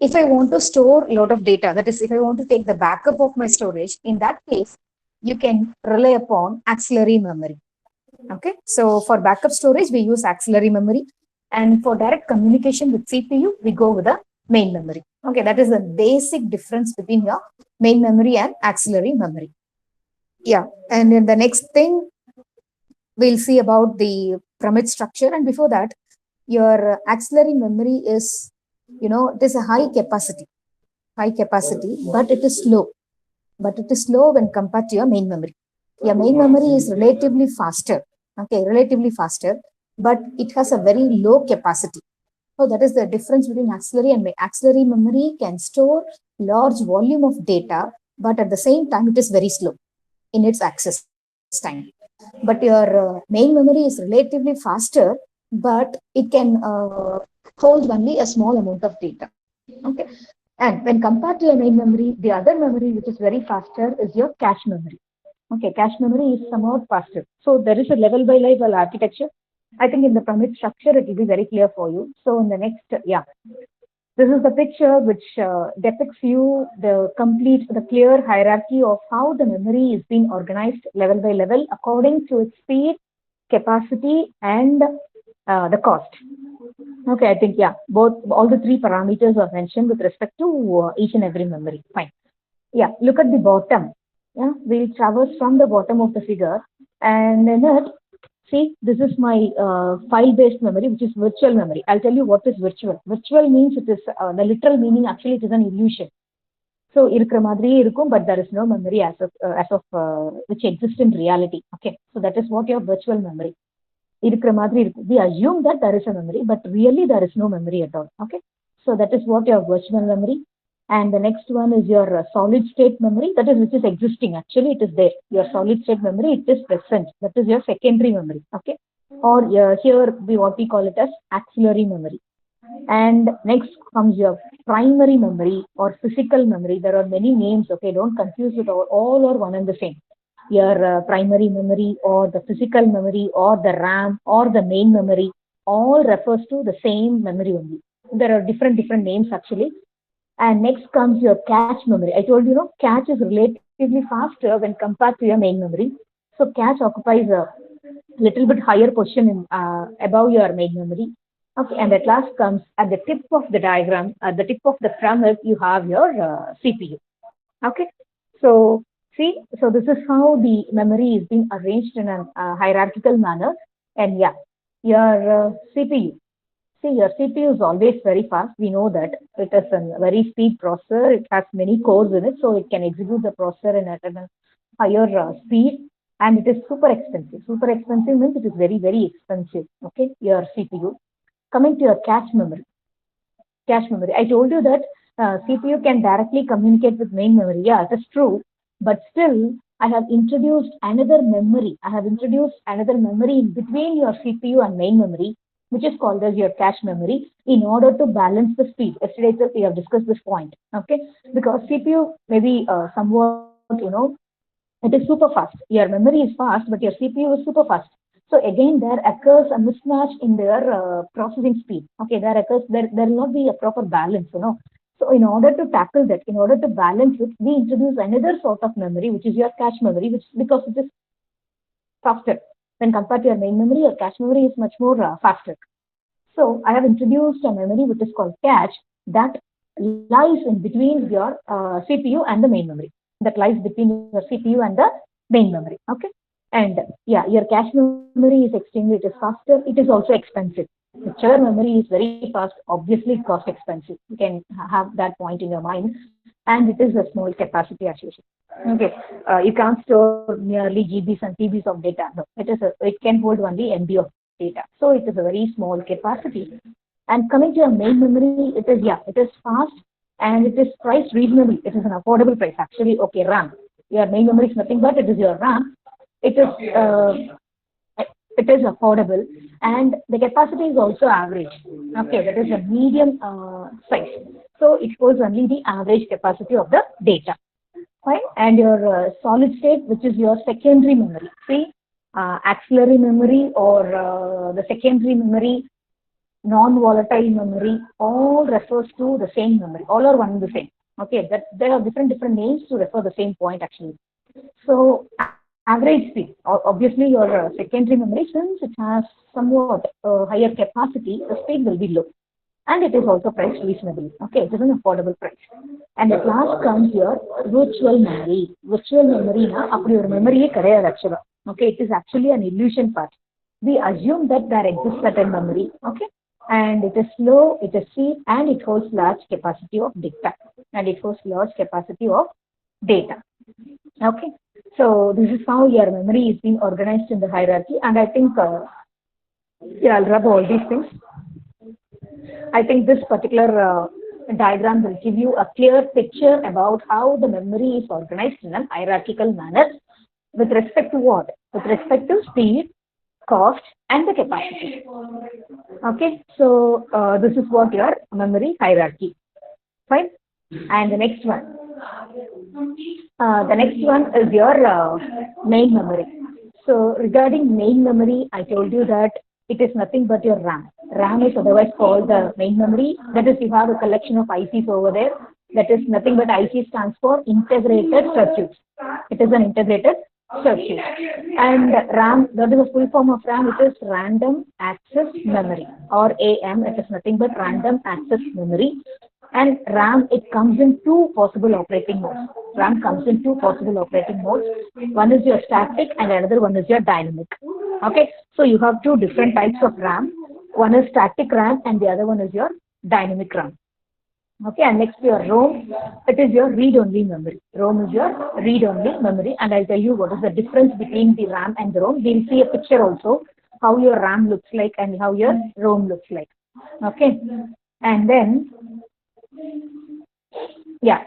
If I want to store a lot of data, that is, if I want to take the backup of my storage, in that case, you can rely upon auxiliary memory. Okay, so for backup storage, we use auxiliary memory, and for direct communication with CPU, we go with the main memory. Okay, that is the basic difference between your main memory and auxiliary memory. Yeah, and then the next thing we'll see about the pyramid structure, and before that, your auxiliary memory is, it is a high capacity, but it is slow. But it is slow when compared to your main memory. Your main memory is relatively faster. Okay, relatively faster, but it has a very low capacity. So that is the difference between auxiliary and auxiliary memory can store large volume of data, but at the same time it is very slow in its access time. But your main memory is relatively faster, but it can hold only a small amount of data. Okay, and when compared to your main memory, the other memory which is very faster is your cache memory. Okay, cache memory is somewhat faster. So there is a level by level architecture. I think in the pyramid structure, it will be very clear for you. So in the next, yeah, this is the picture which depicts you the clear hierarchy of how the memory is being organized level by level according to its speed, capacity, and the cost. Okay, I think, yeah, all the three parameters are mentioned with respect to each and every memory. Fine. Yeah, look at the bottom. Yeah, we'll traverse from the bottom of the figure, and in it, see, this is my file-based memory, which is virtual memory. I'll tell you what is virtual. Virtual means it is the literal meaning. Actually, it is an illusion. So, இருக்கிற மாதிரியே இருக்கும், but there is no memory as of which exists in reality. Okay, so that is what your virtual memory. இருக்கிற மாதிரி இருக்கும். We assume that there is a memory, but really there is no memory at all. Okay, so that is what your virtual memory. And the next one is your solid state memory, that is which is existing. Actually, it is there. Your solid state memory, it is present. That is your secondary memory. Okay, or here what we call it as auxiliary memory. And next comes your primary memory or physical memory. There are many names. Okay, don't confuse it. All are one and the same. Your primary memory or the physical memory or the RAM or the main memory all refers to the same memory only. There are different names actually. And next comes your cache memory. I told you, cache is relatively faster when compared to your main memory. So cache occupies a little bit higher position above your main memory. Okay, and at last comes at the tip of the diagram, at the tip of the pyramid, you have your CPU. Okay, so see, so this is how the memory is being arranged in a hierarchical manner. And yeah, your CPU. See, your CPU is always very fast. We know that it is a very speed processor. It has many cores in it, so it can execute the processor at a higher speed. And it is super expensive. Super expensive means it is very, very expensive. Okay, your CPU. Coming to your cache memory. Cache memory. I told you that CPU can directly communicate with main memory. Yeah, that's true. But still, I have introduced another memory. I have introduced another memory in between your CPU and main memory, which is called as your cache memory, in order to balance the speed. Yesterday itself we have discussed this point. Okay, because CPU maybe somewhat, it is super fast. Your memory is fast, but your CPU is super fast. So again, there occurs a mismatch in their processing speed. Okay, there will not be a proper balance. So in order to tackle that, in order to balance it, we introduce another sort of memory, which is your cache memory, which because it is faster when compared to your main memory, your cache memory is much more faster. So I have introduced a memory which is called cache that lies in between your CPU and the main memory. That lies between your CPU and the main memory. Okay, and yeah, your cache memory is extremely, it is faster. It is also expensive. The churn memory is very fast, obviously cost expensive. You can have that point in your mind, and it is a small capacity as usual. Okay, you can't store nearly GBs and TBs of data. No, it can hold only MB of data. So it is a very small capacity. And coming to your main memory, it is fast and it is priced reasonably. It is an affordable price actually. Okay, RAM. Your main memory is nothing but it is your RAM. It is affordable, and the capacity is also average. Okay, that is a medium size. So it holds only the average capacity of the data. Right? And your solid state, which is your secondary memory. See, auxiliary memory or the secondary memory non-volatile memory, all refers to the same memory. All are one and the same. Okay, that there are different names to refer the same point actually. So average speed, obviously your secondary memory, since it has somewhat higher capacity, the speed will be low. And it is also priced reasonably. Okay, it is an affordable price. And at last comes your virtual memory. Virtual memory na அப்படி ஒரு மெமரியே கிடையாது actually. Okay, it is actually an illusion part. We assume that there exists certain memory. Okay, and it is slow, it is cheap, and it holds large capacity of data. And it holds large capacity of data. Okay, so this is how your memory is being organized in the hierarchy. And I think, yeah, I'll rub all these things. I think this particular diagram will give you a clear picture about how the memory is organized in a hierarchical manner with respect to what? With respect to speed, cost, and the capacity. Okay, so this is what your memory hierarchy. Fine. And the next one. The next one is your main memory. So regarding main memory, I told you that it is nothing but your RAM. RAM is otherwise called the main memory. That is, you have a collection of ICs over there. That is nothing but IC stands for integrated circuits. It is an integrated circuit. And RAM, that is a full form of RAM. It is random access memory, or AM. It is nothing but random access memory. And RAM, it comes in two possible operating modes. RAM comes in two possible operating modes. One is your static and another one is your dynamic. Okay, so you have two different types of RAM. One is static RAM and the other one is your dynamic RAM. Okay, and next your ROM, it is your read-only memory. ROM is your read-only memory, and I'll tell you what is the difference between the RAM and the ROM. We'll see a picture also, how your RAM looks like and how your ROM looks like. Okay, and then, yeah.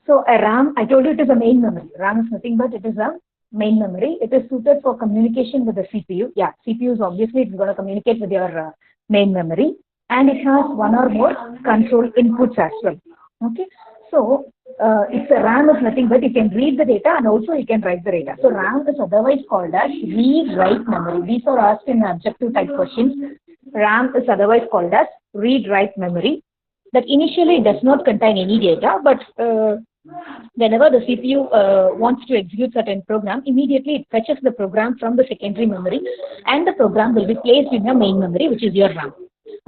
So a RAM, I told you it is a main memory. RAM is nothing but it is a main memory. It is suited for communication with the CPU. Yeah, CPU is obviously it's going to communicate with your main memory, and it has one or more control inputs as well. Okay, so it's a RAM is nothing but you can read the data and also you can write the data. So RAM is otherwise called as read-write memory. These are asked in objective type questions. RAM is otherwise called as read-write memory. That initially does not contain any data, but whenever the CPU wants to execute certain program, immediately it fetches the program from the secondary memory, and the program will be placed in your main memory, which is your RAM.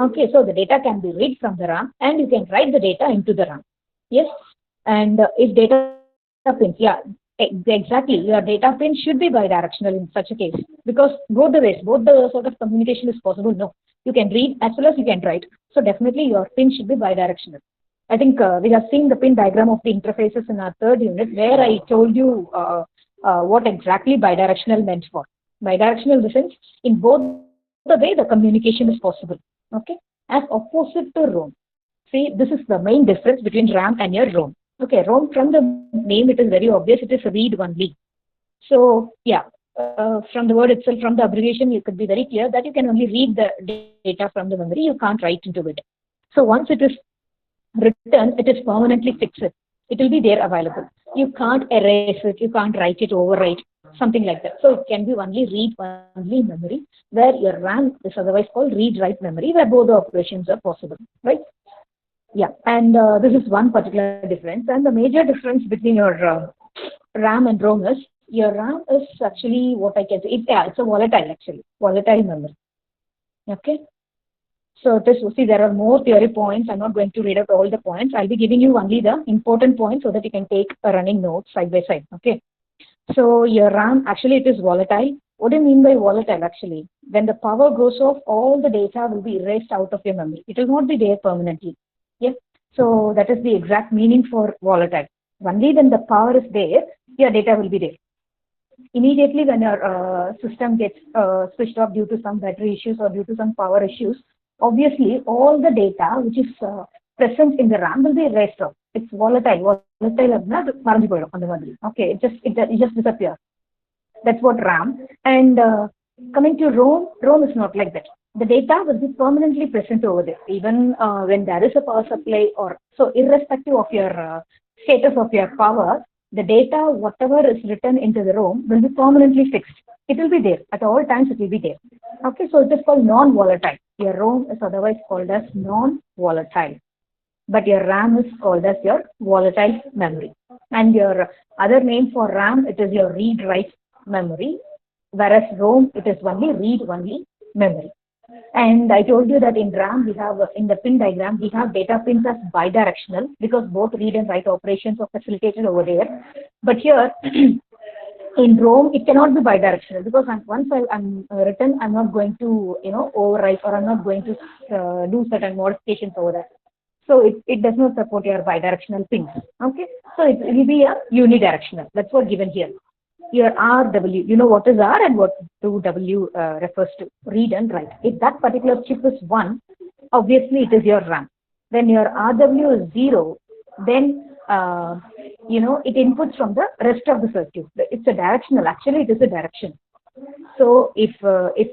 Okay, so the data can be read from the RAM, and you can write the data into the RAM. Yes, and if data pins, yeah, exactly, your data pin should be bidirectional in such a case, because both the ways, both the sort of communication is possible. No, you can read as well as you can write. So definitely your pin should be bidirectional. I think we have seen the pin diagram of the interfaces in our third unit, where I told you what exactly bidirectional meant for. Bidirectional in the sense, in both the way the communication is possible. Okay, as opposite to ROM. See, this is the main difference between RAM and your ROM. Okay, ROM, from the name it is very obvious, it is read only. So yeah, from the word itself, from the abbreviation, it could be very clear that you can only read the data from the memory, you can't write into it. So once it is written, it is permanently fixed. It will be there available. You can't erase it, you can't write it, overwrite, something like that. So it can be only read-only memory, where your RAM is otherwise called read-write memory, where both the operations are possible, right? Yeah, and this is one particular difference. And the major difference between your RAM and ROM is, your RAM is actually what I can say, it's a volatile actually, volatile memory. Okay. So this, see, there are more theory points. I'm not going to read out all the points. I'll be giving you only the important points so that you can take a running note side by side. Okay. So your RAM, actually it is volatile. What do you mean by volatile actually? When the power goes off, all the data will be erased out of your memory. It will not be there permanently. Yeah. So that is the exact meaning for volatile. Only when the power is there, your data will be there. Immediately when your system gets switched off due to some battery issues or due to some power issues, obviously all the data which is present in the RAM will be erased off. It's volatile. Okay, it just disappears. That's what RAM. And coming to ROM is not like that. The data will be permanently present over there, even when there is a power supply, or so irrespective of your status of your power, the data, whatever is written into the ROM, will be permanently fixed. It will be there at all times. It will be there. Okay, so it is called non-volatile. Your ROM is otherwise called as non-volatile, but your RAM is called as your volatile memory. And your other name for RAM, it is your read-write memory, whereas ROM, it is only read-only memory. And I told you that in RAM, we have, in the pin diagram, we have data pins as bidirectional because both read and write operations are facilitated over there. But here, in ROM, it cannot be bidirectional because once I'm written, I'm not going to, overwrite, or I'm not going to do certain modifications over there. So it does not support your bidirectional pins. Okay. So it will be a unidirectional. That's what given here. Your RW, you know what is R and what do W refers to, read and write. If that particular chip is 1, obviously it is your RAM. When your RW is 0, then it inputs from the rest of the circuit. It's a directional. Actually, it is a direction. So if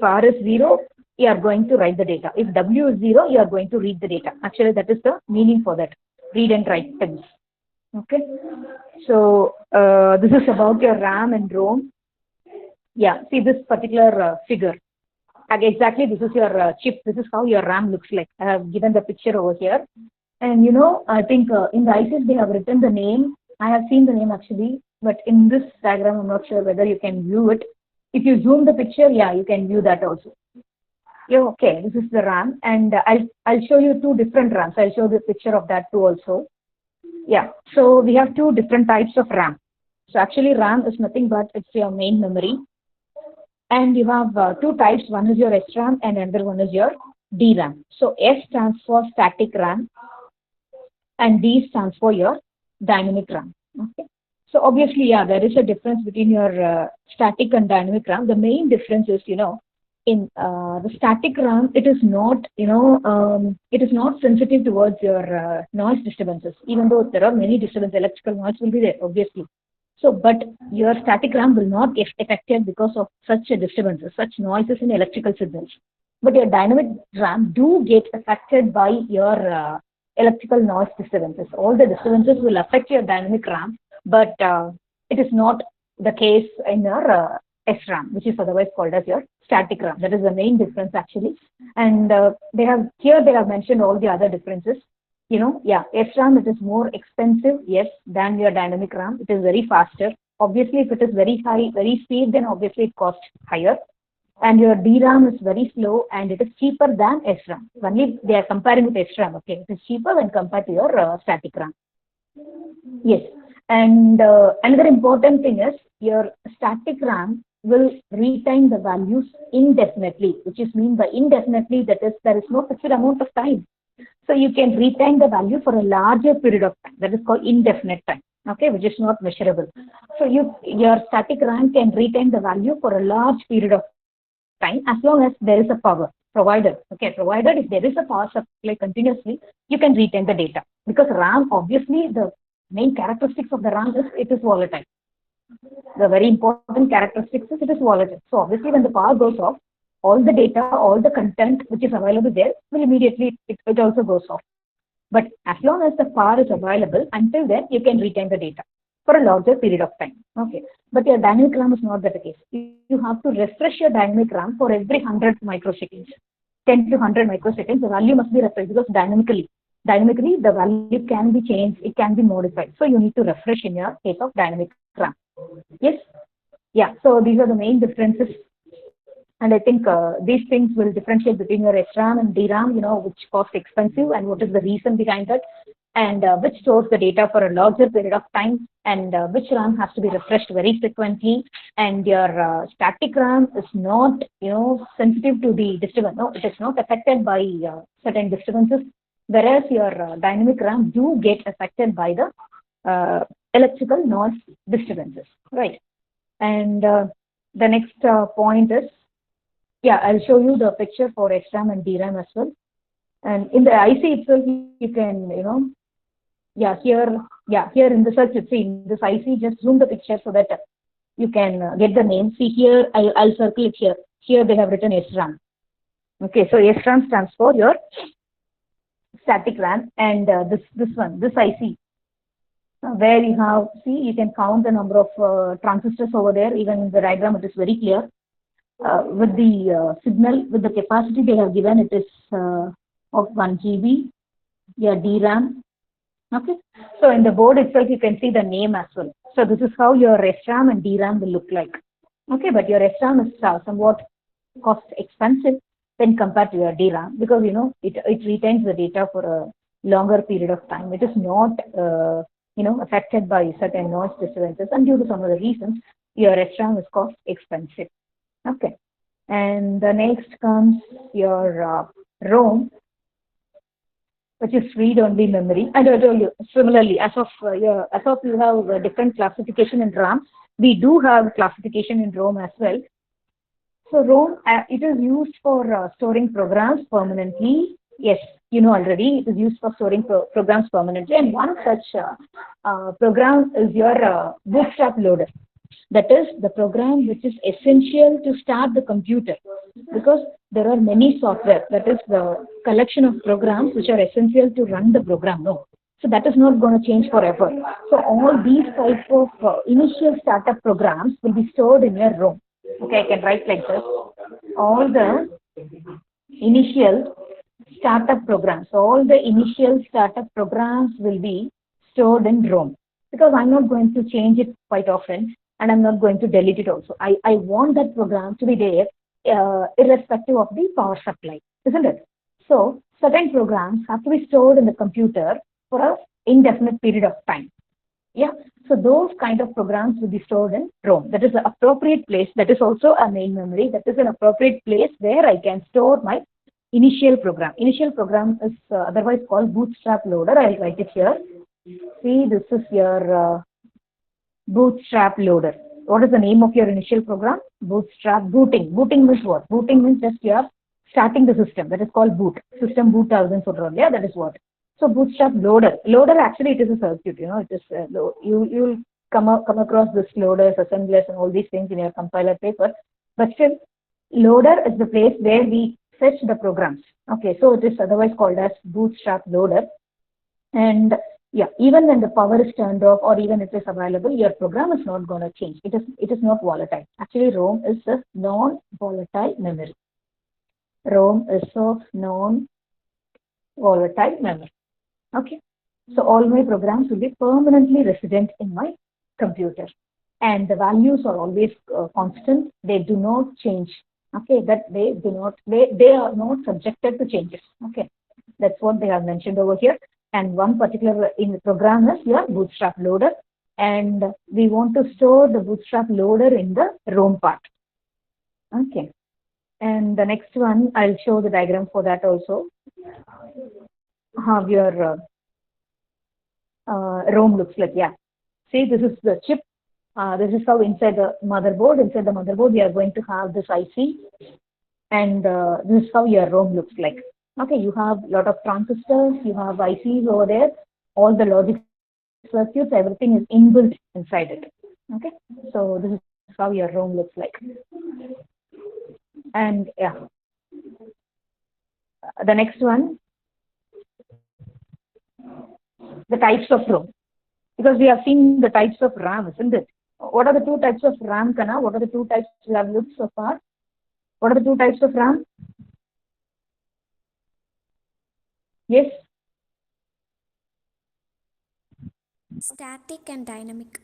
R is 0, you are going to write the data. If W is 0, you are going to read the data. Actually, that is the meaning for that, read and write pins. Okay. So this is about your RAM and ROM. Yeah, see this particular figure. Exactly, this is your chip. This is how your RAM looks like. I have given the picture over here. And I think in the ICs they have written the name. I have seen the name actually, but in this diagram, I'm not sure whether you can view it. If you zoom the picture, yeah, you can view that also. Yeah, okay, this is the RAM, and I'll show you 2 different RAMs. I'll show the picture of that too also. Yeah, so we have 2 different types of RAM. So actually RAM is nothing but it's your main memory. And you have 2 types. One is your SRAM and another one is your DRAM. So S stands for static RAM and D stands for your dynamic RAM. Okay. So obviously, yeah, there is a difference between your static and dynamic RAM. The main difference is, in the static RAM, it is not, it is not sensitive towards your noise disturbances, even though there are many disturbances, electrical noise will be there, obviously. So, but your static RAM will not get affected because of such disturbances, such noises in electrical signals. But your dynamic RAM do get affected by your electrical noise disturbances. All the disturbances will affect your dynamic RAM, but it is not the case in your SRAM, which is otherwise called as your static RAM. That is the main difference actually. And they have mentioned all the other differences. Yeah, SRAM, it is more expensive, yes, than your dynamic RAM. It is very faster. Obviously, if it is very high, very speed, then obviously it costs higher. And your DRAM is very slow and it is cheaper than SRAM. Only they are comparing with SRAM. Okay, it is cheaper when compared to your static RAM. Yes, and another important thing is your static RAM will retain the values indefinitely, which is mean by indefinitely, that is there is no fixed amount of time. So you can retain the value for a larger period of time. That is called indefinite time. Okay, which is not measurable. So your static RAM can retain the value for a large period of time as long as there is a power provided. Okay, provided if there is a power supply continuously, you can retain the data. Because RAM, obviously, the main characteristics of the RAM is it is volatile. The very important characteristics is it is volatile. So obviously, when the power goes off, all the data, all the content which is available there will immediately, it also goes off. But as long as the power is available, until then, you can retain the data for a larger period of time. Okay. But your dynamic RAM is not that case. You have to refresh your dynamic RAM for every 100 microseconds. 10 to 100 microseconds, the value must be refreshed because dynamically the value can be changed, it can be modified. So you need to refresh in your case of dynamic RAM. Yes? Yeah. So these are the main differences. And I think these things will differentiate between your SRAM and DRAM, which cost expensive and what is the reason behind that, and which stores the data for a larger period of time, and which RAM has to be refreshed very frequently. And your static RAM is not, sensitive to the disturbance. No, it is not affected by certain disturbances, whereas your dynamic RAM do get affected by the electrical noise disturbances, right? And the next point is, yeah, I'll show you the picture for SRAM and DRAM as well. And in the IC itself, you can, here in the circuit, see, in this IC, just zoom the picture so that you can get the name. See here, I'll circle it here. Here they have written SRAM. Okay, so SRAM stands for your static RAM, and this IC, where you have, see, you can count the number of transistors over there. Even in the diagram, it is very clear. with the signal, with the capacity they have given, it is of 1 GB, yeah, DRAM. Okay, so in the board itself, you can see the name as well. So this is how your SRAM and DRAM will look like. Okay, but your SRAM is somewhat cost expensive when compared to your DRAM because it retains the data for a longer period of time. It is not affected by certain noise disturbances, and due to some other reasons, your SRAM is cost expensive. Okay, and the next comes your ROM, which is read-only memory. And I told you similarly, as of you have a different classification in RAM, we do have classification in ROM as well. So ROM, it is used for storing programs permanently. Yes, you know already, it is used for storing programs permanently. And one such program is your Bootstrap loader. That is the program which is essential to start the computer, because there are many software, that is the collection of programs which are essential to run the program. No. So that is not going to change forever. So all these types of initial startup programs will be stored in your ROM. Okay, I can write like this. All the initial startup programs, will be stored in ROM, because I'm not going to change it quite often and I'm not going to delete it also. I want that program to be there irrespective of the power supply, isn't it? So certain programs have to be stored in the computer for an indefinite period of time. Yeah, so those kind of programs will be stored in ROM. That is the appropriate place. That is also a main memory. That is an appropriate place where I can store my initial program. Initial program is otherwise called Bootstrap loader. I'll write it here. See, this is your Bootstrap loader. What is the name of your initial program? Bootstrap booting. Booting means what? Booting means just you are starting the system. That is called boot. System boot thousand. Yeah, that is what. So Bootstrap loader. Loader actually it is a circuit. It is you'll come across this loaders, assemblers, and all these things in your compiler paper. But still, loader is the place where we fetch the programs. Okay, so it is otherwise called as Bootstrap loader. And yeah, even when the power is turned off or even if it is available, your program is not going to change. It is not volatile. Actually, ROM is a non-volatile memory. ROM is of non-volatile memory. Okay, so all my programs will be permanently resident in my computer, and the values are always constant. They do not change. Okay, that they are not subjected to changes. Okay, that's what they have mentioned over here. And one particular in the program is your Bootstrap loader, and we want to store the Bootstrap loader in the ROM part. Okay, and the next one I'll show the diagram for that also. How your ROM looks like. Yeah, see, this is the chip. This is how inside the motherboard. Inside the motherboard, we are going to have this IC, and this is how your ROM looks like. Okay, you have a lot of transistors, you have ICs over there, all the logic circuits, everything is inbuilt inside it. Okay, so this is how your ROM looks like. And yeah, the next one, the types of ROM, because we have seen the types of RAM, isn't it? What are the two types of RAM, Kana? What are the two types we have looked so far? What are the two types of RAM? Yes? Static and dynamic.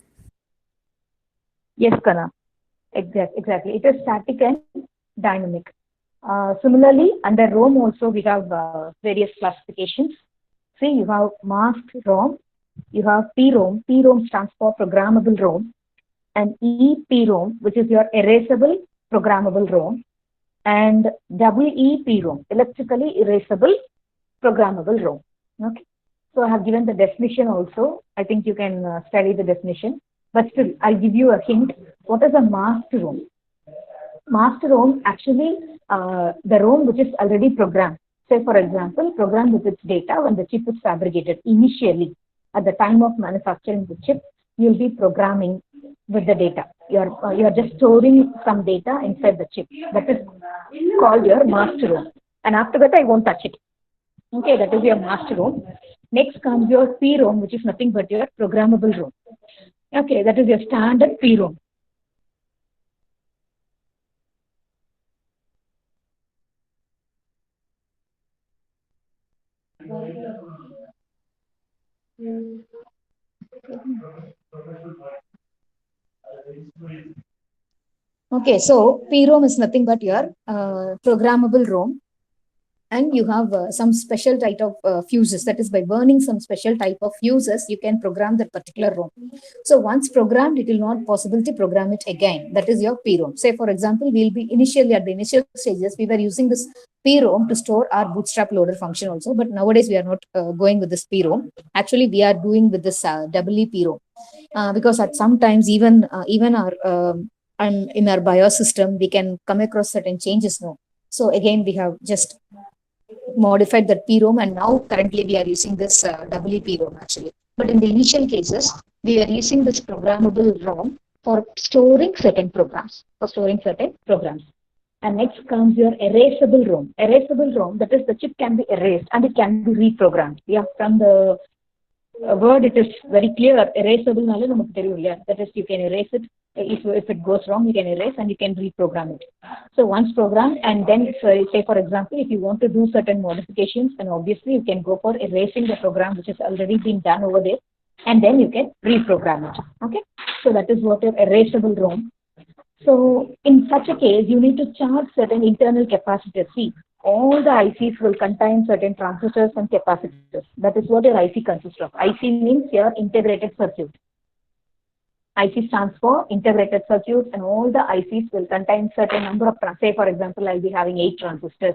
Yes, Kana. Exactly. It is static and dynamic. Similarly, under ROM also we have various classifications. See, you have masked ROM, you have PROM. PROM stands for programmable ROM, and EPROM, which is your erasable programmable ROM, and EEPROM, electrically erasable programmable ROM. Okay, so I have given the definition also. I think you can study the definition, but still I'll give you a hint. What is a masked ROM? Masked ROM actually the ROM which is already programmed. Say for example, programmed with its data when the chip is fabricated initially. At the time of manufacturing the chip, you'll be programming with the data. You're just storing some data inside the chip. That is called your master ROM. And after that, I won't touch it. Okay, that is your master ROM. Next comes your PROM, which is nothing but your programmable ROM. Okay, that is your standard PROM. Okay, so PROM is nothing but your programmable ROM, and you have some special type of fuses. That is, by burning some special type of fuses, you can program that particular ROM. So once programmed, it will not possible to program it again. That is your PROM. Say, for example, we'll be initially at the initial stages, we were using this PROM to store our bootstrap loader function also, but nowadays we are not going with this PROM. Actually, we are doing with this EE PROM, because at sometimes even our and in our BIOS system, we can come across certain changes now. So again, we have just modified that PROM, and now currently we are using this EE PROM actually. But in the initial cases, we are using this programmable ROM for storing certain programs, And next comes your erasable ROM. Erasable ROM, that is, the chip can be erased and it can be reprogrammed. Yeah, from the word, it is very clear. Erasable, that is, you can erase it. If it goes wrong, you can erase and you can reprogram it. So once programmed, and then say, for example, if you want to do certain modifications, then obviously you can go for erasing the program which has already been done over there, and then you can reprogram it. Okay, so that is what your erasable ROM. So in such a case, you need to charge certain internal capacitors. See, all the ICs will contain certain transistors and capacitors. That is what your IC consists of. IC means your integrated circuit. IC stands for integrated circuits, and all the ICs will contain certain number of, say for example, I'll be having 8 transistors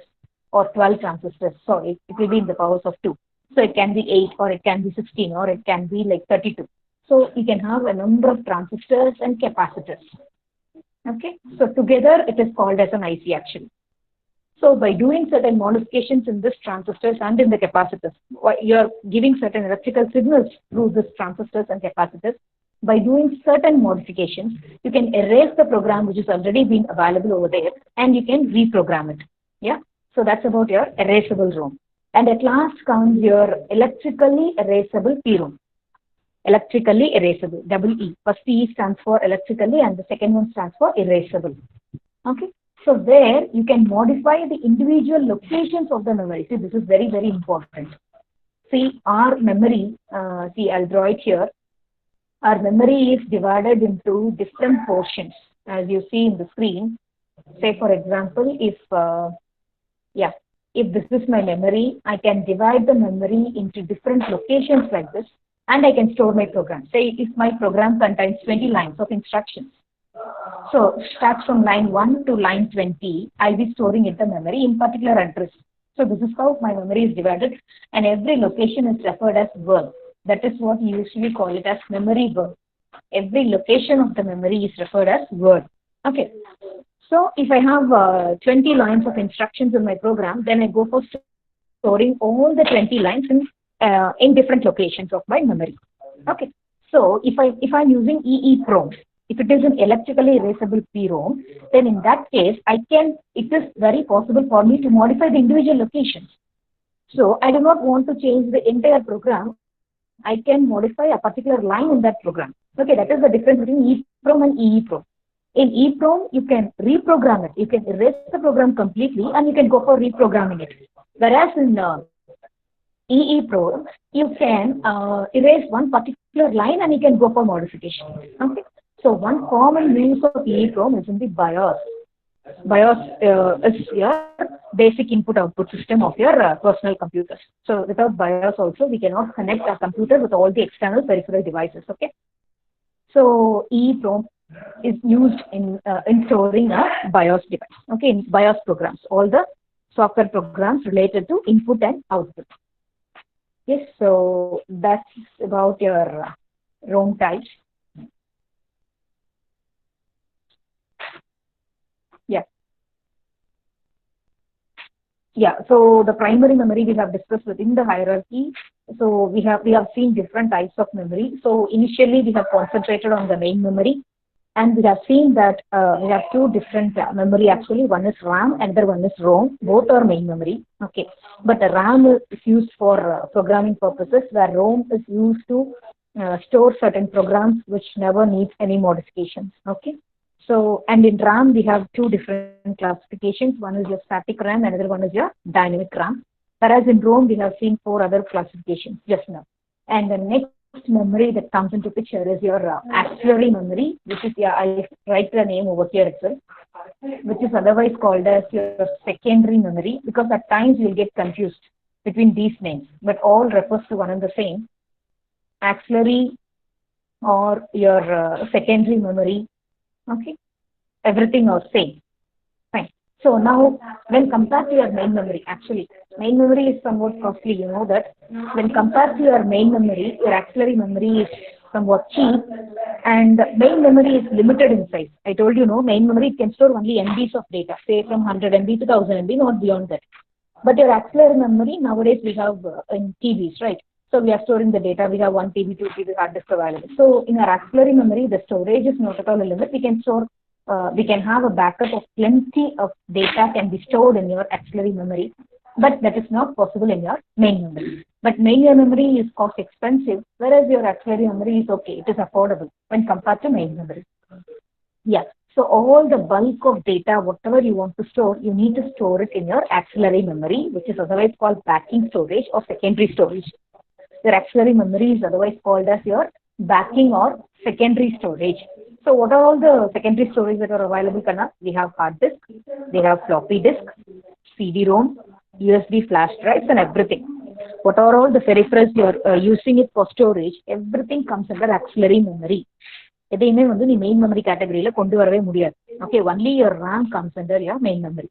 or 12 transistors. So it will be in the powers of 2. So it can be 8, or it can be 16, or it can be like 32. So you can have a number of transistors and capacitors. Okay, so together it is called as an IC actually. So by doing certain modifications in this transistors and in the capacitors, you're giving certain electrical signals through this transistors and capacitors. By doing certain modifications, you can erase the program which is already been available over there, and you can reprogram it. Yeah, so that's about your erasable ROM. And at last comes your electrically erasable PROM. Electrically erasable, EE. First E stands for electrically, and the second one stands for erasable. Okay, so there you can modify the individual locations of the memory. See, this is very, very important. See, our memory, see, I'll draw it here. Our memory is divided into different portions, as you see in the screen. Say, for example, if this is my memory, I can divide the memory into different locations like this, and I can store my program. Say, if my program contains 20 lines of instructions, so starts from line 1 to line 20, I'll be storing in the memory in particular address. So this is how my memory is divided, and every location is referred as word. That is what you usually call it as memory word. Every location of the memory is referred as word. Okay. So if I have 20 lines of instructions in my program, then I go for storing all the 20 lines in different locations of my memory. Okay. So if I'm using EEPROM, if it is an electrically erasable PROM, then in that case, it is very possible for me to modify the individual locations. So I do not want to change the entire program. I can modify a particular line in that program. Okay, that is the difference between EEPROM and EEPROM. In EEPROM, you can reprogram it. You can erase the program completely, and you can go for reprogramming it. Whereas in EEPROM, you can erase one particular line and you can go for modification. Okay, so one common use of EEPROM is in the BIOS. BIOS is your basic input-output system of your personal computers. So without BIOS also, we cannot connect our computer with all the external peripheral devices. Okay. So EEPROM is used in storing a BIOS device. Okay, in BIOS programs, all the software programs related to input and output. Yes, so that's about your ROM types. Yeah, so the primary memory we have discussed within the hierarchy. So we have seen different types of memory. So initially we have concentrated on the main memory, and we have seen that we have two different memory actually. One is RAM, another one is ROM. Both are main memory. Okay, but the RAM is used for programming purposes, where ROM is used to store certain programs which never need any modifications. Okay. So, and in RAM, we have two different classifications. One is your static RAM, another one is your dynamic RAM. Whereas in ROM, we have seen 4 other classifications just now. And the next memory that comes into picture is your axillary memory, which is, yeah, I write the name over here itself, which is otherwise called as your secondary memory, because at times you'll get confused between these names, but all refers to one and the same. Axillary or your secondary memory, okay, everything are same. Fine. So now, when compared to your main memory, actually, main memory is somewhat costly. You know that. When compared to your main memory, your auxiliary memory is somewhat cheap, and main memory is limited in size. I told you, no, main memory can store only MBs of data, say from 100 MB to 1000 MB, not beyond that. But your auxiliary memory, nowadays we have in TBs, right? So we are storing the data. We have 1 TB, 2 TB hard disk available. So in our auxiliary memory, the storage is not at all a limit. We can store, we can have a backup of plenty of data can be stored in your auxiliary memory, but that is not possible in your main memory. But main memory is cost expensive, whereas your auxiliary memory is okay. It is affordable when compared to main memory. Yeah. So all the bulk of data, whatever you want to store, you need to store it in your auxiliary memory, which is otherwise called backing storage or secondary storage. Your auxiliary memory is otherwise called as your backing or secondary storage. So what are all the secondary storage that are available, Kana? We have hard disk, they have floppy disk, CD-ROM, USB flash drives, and everything. What are all the peripherals you are using it for storage? Everything comes under auxiliary memory. எதையுமே வந்து நீ main memory கேட்டகரியில கொண்டு வரவே முடியாது. Okay, only your RAM comes under your main memory.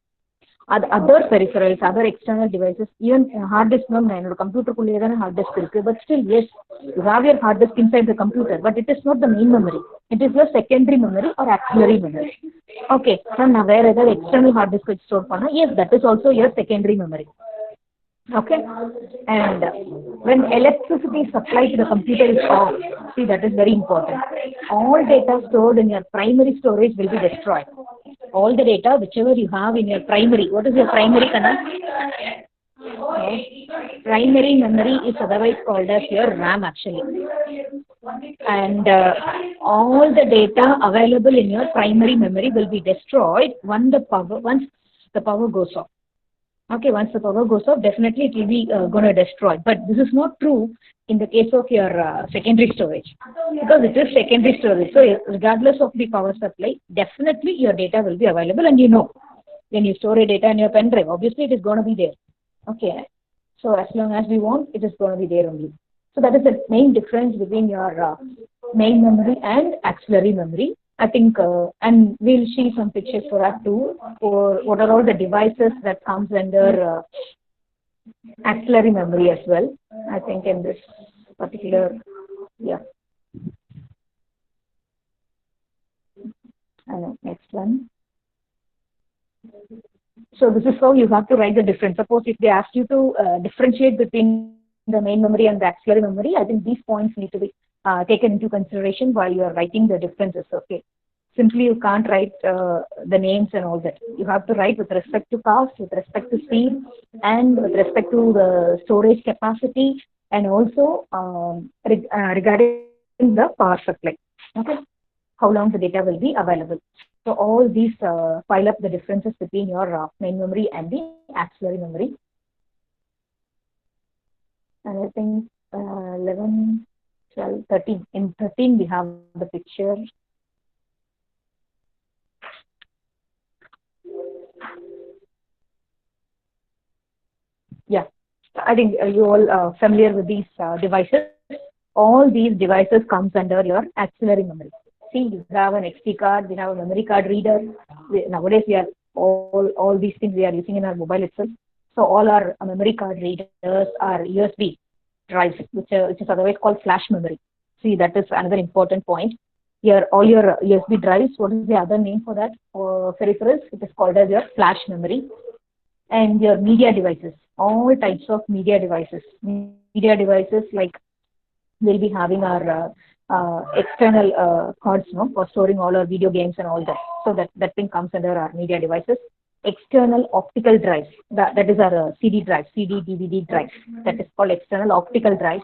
Other peripherals, other external devices, even hard disk ma'am, என்னோட கம்ப்யூட்டருக்குள்ளேயே தானே ஹார்ட் டிஸ்க் இருக்கு, but still yes, you have your hard disk inside the computer, but it is not the main memory, it is your secondary memory or auxiliary memory. Okay ma'am, நான் வேற ஏதாவது external hard disk வச்சு ஸ்டோர் பண்ணா, yes, that is also your secondary memory. Okay, and when electricity supply to the computer is off, see, that is very important. All data stored in your primary storage will be destroyed. All the data whichever you have in your primary, what is your primary, Kana? Primary memory is otherwise called as your RAM actually, and all the data available in your primary memory will be destroyed once the power goes off. Okay, once the power goes off, definitely it will be going to destroy. But this is not true in the case of your secondary storage, because it is secondary storage. So regardless of the power supply, definitely your data will be available. And you know, when you store a data in your pen drive, obviously it is going to be there. Okay, so as long as we want, it is going to be there only. So that is the main difference between your main memory and auxiliary memory. I think, and we'll see some pictures for that too, or what are all the devices that comes under auxiliary memory as well. I think in this particular, yeah. Next one. So this is how you have to write the difference. Suppose if they ask you to differentiate between the main memory and the auxiliary memory, I think these points need to be taken into consideration while you are writing the differences. Okay, simply you can't write the names and all that. You have to write with respect to cost, with respect to speed, and with respect to the storage capacity, and also regarding the power supply. Okay, how long the data will be available. So all these pile up the differences between your main memory and the auxiliary memory. And I think 11, 12, 13. In 13 we have the picture. Yeah, I think you all familiar with these devices. All these devices comes under your auxiliary memory. See, you have an XD card, we have a memory card reader. Nowadays, we are all these things we are using in our mobile itself. So all our memory card readers are USB drives, which is otherwise called flash memory. See, that is another important point. Here, all your USB drives, what is the other name for that? Peripherals, it is called as your flash memory. And your media devices, all types of media devices. Media devices, like we'll be having our external cards, no, for storing all our video games and all that. So that thing comes under our media devices. External optical drives, that is our CD drive, CD, DVD drives. That is called external optical drives.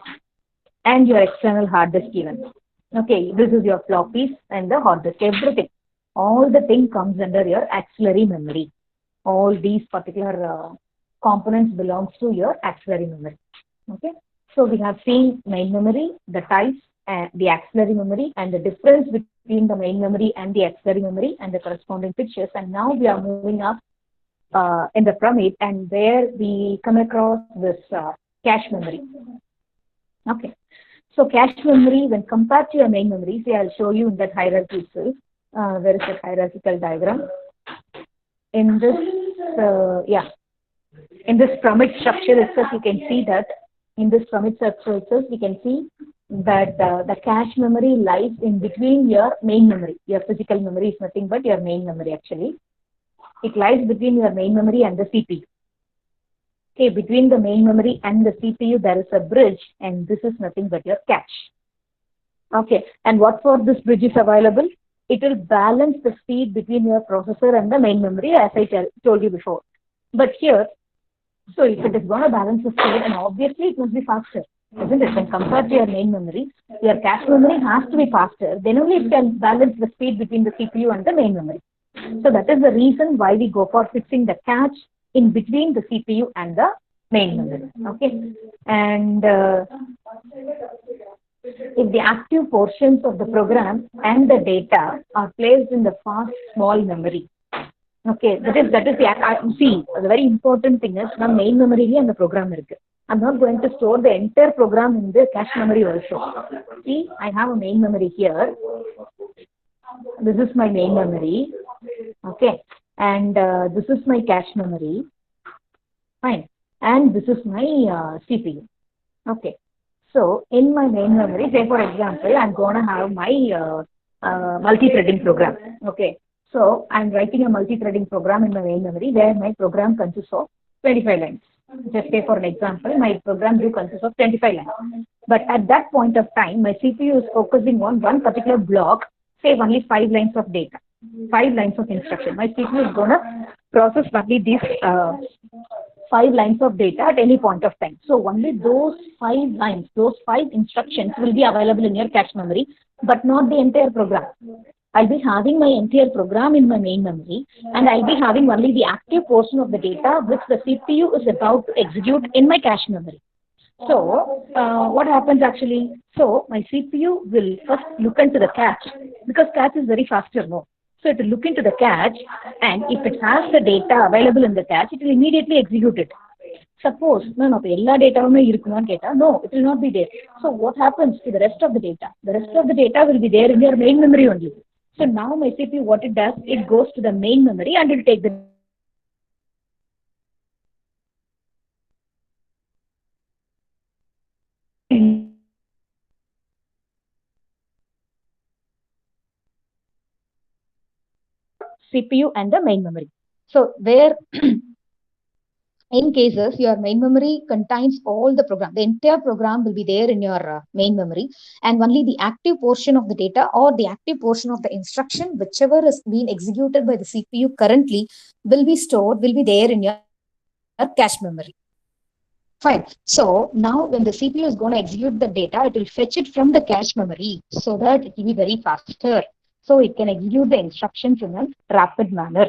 And your external hard disk even. Okay, this is your floppies and the hard disk, everything. All the thing comes under your auxiliary memory. All these particular components belongs to your auxiliary memory. Okay, So we have seen main memory, the types, and the auxiliary memory, and the difference between the main memory and the auxiliary memory and the corresponding pictures. And now we are moving up in the pyramid, and where we come across this cache memory. Okay. So cache memory, when compared to your main memory, see, I'll show you in that hierarchy itself. There is a hierarchical diagram. In this, in this pyramid structure itself, you can see that in this pyramid structure itself, we can see that the cache memory lies in between your main memory. Your physical memory is nothing but your main memory actually. It lies between your main memory and the CPU. Okay, between the main memory and the CPU, there is a bridge, and this is nothing but your cache. Okay, and what for this bridge is available? It will balance the speed between your processor and the main memory, as I told you before. But here, so if it is going to balance the speed, and obviously it must be faster, isn't it? When compared to your main memory, your cache memory has to be faster. Then only it can balance the speed between the CPU and the main memory. So that is the reason why we go for fixing the cache in between the CPU and the main memory. Okay, and if the active portions of the program and the data are placed in the fast small memory. Okay, that is the see, the very important thing is the main memory and the program. I'm not going to store the entire program in the cache memory also. See, I have a main memory here. This is my main memory. Okay, and this is my cache memory. Fine, and this is my CPU. Okay, so in my main memory, say for example, I'm going to have my multi-threading program. Okay, so I'm writing a multi-threading program in my main memory where my program consists of 25 lines. Just say for an example, my program do consist of 25 lines. But at that point of time, my CPU is focusing on one particular block, say only 5 lines of data, 5 lines of instruction. My CPU is going to process only these 5 lines of data at any point of time. So only those 5 lines, those 5 instructions will be available in your cache memory, but not the entire program. I'll be having my entire program in my main memory, and I'll be having only the active portion of the data which the CPU is about to execute in my cache memory. So what happens actually? So my CPU will first look into the cache, because cache is very faster, no? So it will look into the cache, and if it has the data available in the cache, it will immediately execute it. Suppose, no, data no, it will not be there. So what happens to the rest of the data? The rest of the data will be there in your main memory only. So now my CPU, what it does, it goes to the main memory and it will take the CPU and the main memory. So where in cases your main memory contains all the program, the entire program will be there in your main memory, and only the active portion of the data or the active portion of the instruction, whichever is being executed by the CPU currently, will be stored, will be there in your cache memory. Fine. So now when the CPU is going to execute the data, it will fetch it from the cache memory so that it will be very faster. So it can execute the instructions in a rapid manner.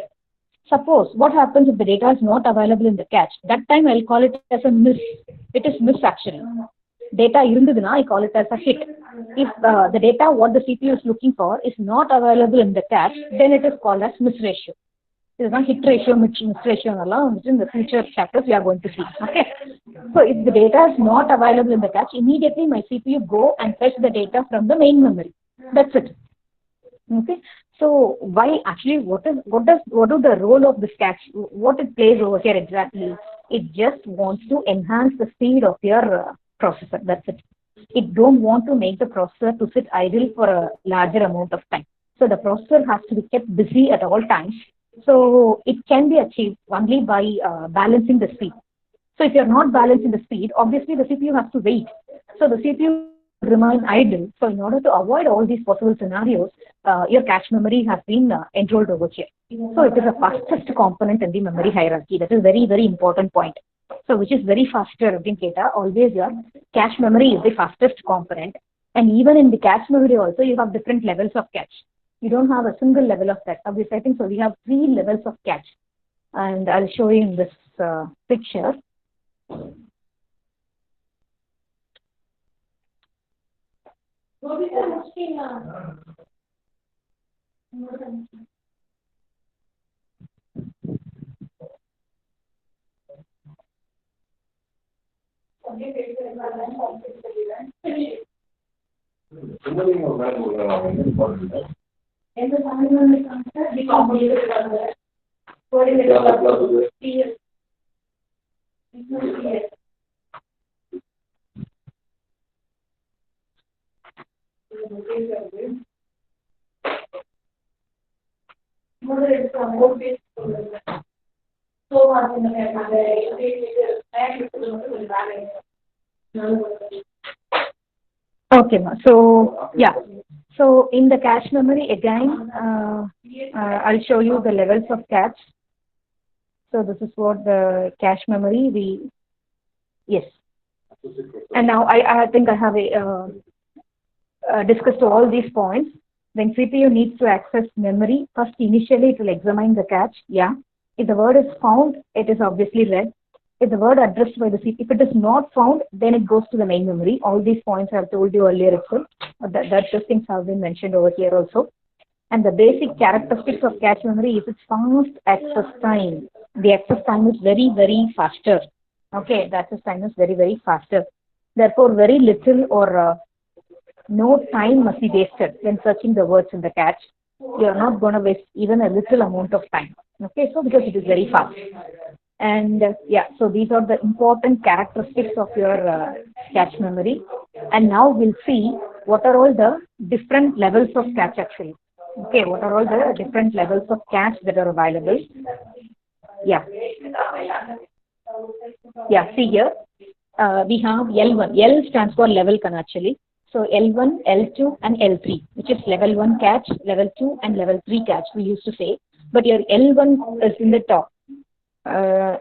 Suppose what happens if the data is not available in the cache? That time I'll call it as a miss. It is miss actually. Data irundhuduna, I call it as a hit. If the data what the CPU is looking for is not available in the cache, then it is called as miss ratio. It is not hit ratio, miss ratio, which in the future chapters we are going to see. Okay. So if the data is not available in the cache, immediately my CPU go and fetch the data from the main memory. That's it. Okay. So why actually what is the role of this cache? What it plays over here exactly? It just wants to enhance the speed of your processor. That's it. It don't want to make the processor to sit idle for a larger amount of time. So the processor has to be kept busy at all times. So it can be achieved only by balancing the speed. So if you're not balancing the speed, obviously the CPU has to wait. So the CPU remain idle. So in order to avoid all these possible scenarios, your cache memory has been enrolled over here. So it is the fastest component in the memory hierarchy. That is very, very important point. So which is very faster in data. Always your cache memory is the fastest component. And even in the cache memory also, you have different levels of cache. You don't have a single level of that. Obviously, I think so. We have 3 levels of cache. And I'll show you in this picture. Okay, ma. So yeah. So in the cache memory again, I'll show you the levels of cache. So this is what the cache memory we, yes. And now I think I have discussed all these points. When CPU needs to access memory, first initially it will examine the cache. Yeah. If the word is found, it is obviously read. If the word addressed by the CPU, if it is not found, then it goes to the main memory. All these points I have told you earlier itself. That those things have been mentioned over here also. And the basic characteristics of cache memory is its fast access time. The access time is very, very faster. Okay, the access time is very, very faster. Therefore, very little or no time must be wasted when searching the words in the cache. You are not going to waste even a little amount of time. Okay, so because it is very fast. And yeah, so these are the important characteristics of your cache memory. And now we'll see what are all the different levels of cache actually. Okay, what are all the different levels of cache that are available? Yeah. Yeah, see here, we have L1. L stands for level actually. So L1, L2, and L3, which is level 1 cache, level 2, and level 3 cache, we used to say. But your L1 is in the top.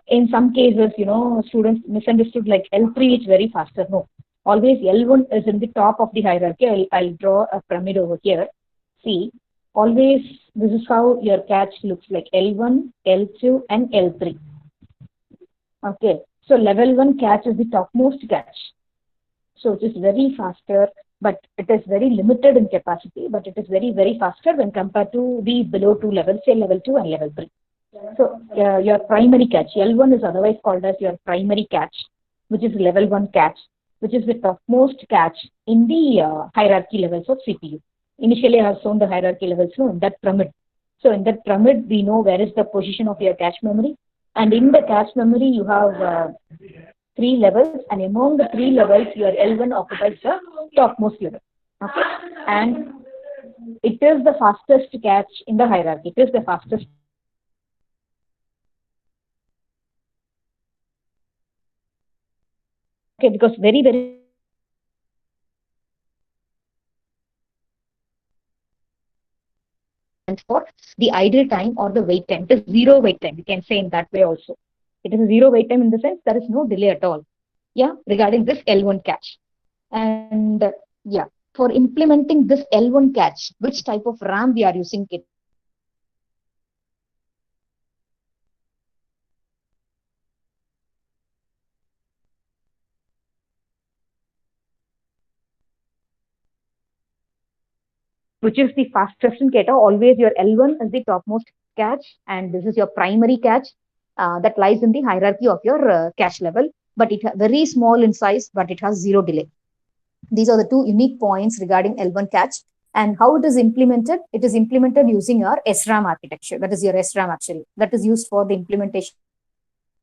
In some cases, you know, students misunderstood like L3 is very faster. No, always L1 is in the top of the hierarchy. I'll draw a pyramid over here. See, always this is how your cache looks like L1, L2, and L3. Okay, so level 1 cache is the topmost cache. So it is very faster, but it is very limited in capacity, but it is very, very faster when compared to the below 2 levels, say level 2 and level 3. So your primary cache, L1 is otherwise called as your primary cache, which is level 1 cache, which is the topmost cache in the hierarchy levels of CPU. Initially, I have shown the hierarchy levels in that pyramid. So in that pyramid, we know where is the position of your cache memory. And in the cache memory, you have 3 levels, and among the 3 levels, your L1 occupies the topmost level. Okay, and it is the fastest cache in the hierarchy. It is the fastest. Okay, because very, very for the idle time or the wait time. It is zero wait time. You can say in that way also. It is a zero wait time in the sense there is no delay at all. Yeah, regarding this L1 cache. And yeah, for implementing this L1 cache, which type of RAM we are using it? Which is the fastest in Kata. Always your L1 is the topmost cache, and this is your primary cache that lies in the hierarchy of your cache level. But it is very small in size, but it has zero delay. These are the two unique points regarding L1 cache. And how it is implemented? It is implemented using your SRAM architecture. That is your SRAM actually. That is used for the implementation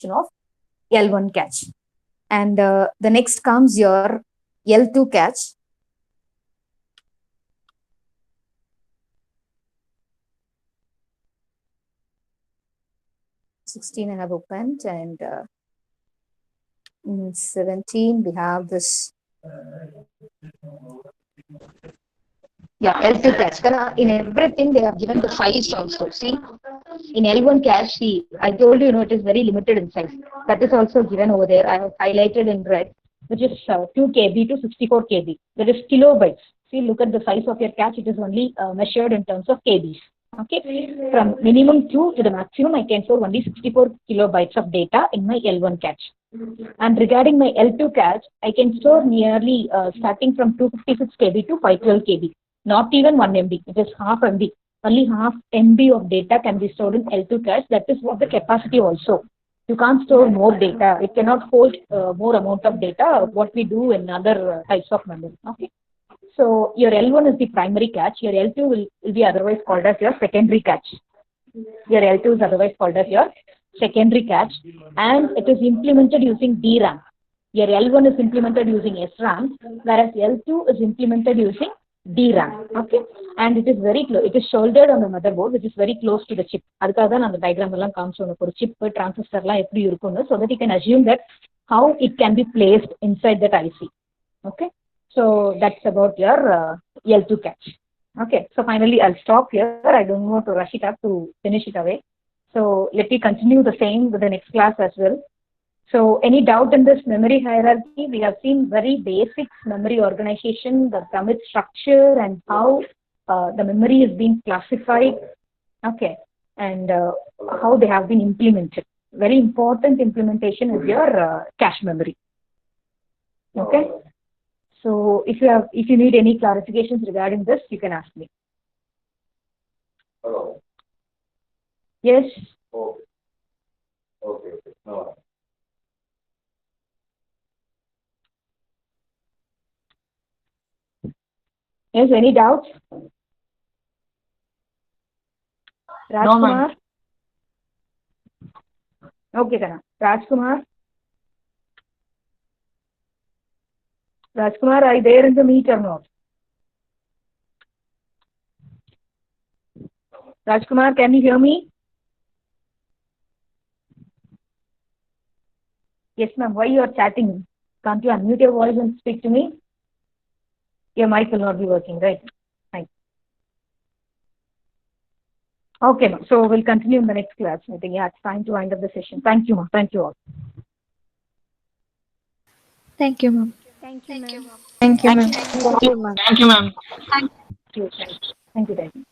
of L1 cache. And the next comes your L2 cache. 16 I have opened, and in 17 we have this. Yeah, L2 cache. In everything they have given the size also. See, in L1 cache, see, I told you, it is very limited in size. That is also given over there. I have highlighted in red, which is 2 KB to 64 KB. That is kilobytes. See, look at the size of your cache. It is only measured in terms of KBs. Okay, from minimum 2 to the maximum, I can store only 64 kilobytes of data in my L1 cache. And regarding my L2 cache, I can store nearly starting from 256 KB to 512 KB, not even 1 MB, it is half MB. Only half MB of data can be stored in L2 cache. That is what the capacity also. You can't store more data. It cannot hold more amount of data, what we do in other types of memory. Okay. So your L1 is the primary cache. Your L2 will be otherwise called as your secondary cache. Your L2 is otherwise called as your secondary cache, and it is implemented using DRAM. Your L1 is implemented using SRAM, whereas L2 is implemented using DRAM. Okay, and it is very close. It is shouldered on the motherboard, which is very close to the chip. அதுக்காக தான் அந்த diagram எல்லாம் காமிச்சோம் ஒரு chip transistor எல்லாம் எப்படி இருக்கும்னு, so that you can assume that how it can be placed inside that IC. Okay, so that's about your L2 cache. Okay, so finally I'll stop here. I don't want to rush it up to finish it away. So let me continue the same with the next class as well. So any doubt in this memory hierarchy? We have seen very basic memory organization, the commit structure, and how the memory is being classified. Okay, and how they have been implemented. Very important implementation is your cache memory. Okay. So if you need any clarifications regarding this, you can ask me. Hello. Yes. Okay. Okay. No. Yes. Any doubts? Rajkumar. Okay, Kana. Rajkumar. Rajkumar, are you there in the meet or not? Rajkumar, can you hear me? Yes, ma'am. Why you are chatting? Can't you unmute your voice and speak to me? Your mic will not be working, right? Fine. Okay, ma'am. So we'll continue in the next class. I think, yeah, it's time to wind up the session. Thank you, ma'am. Thank you all. Thank you, ma'am. Thank you, ma'am. Thank you, ma'am. Thank you, ma'am. Thank you, ma'am. Thank you. Thank you.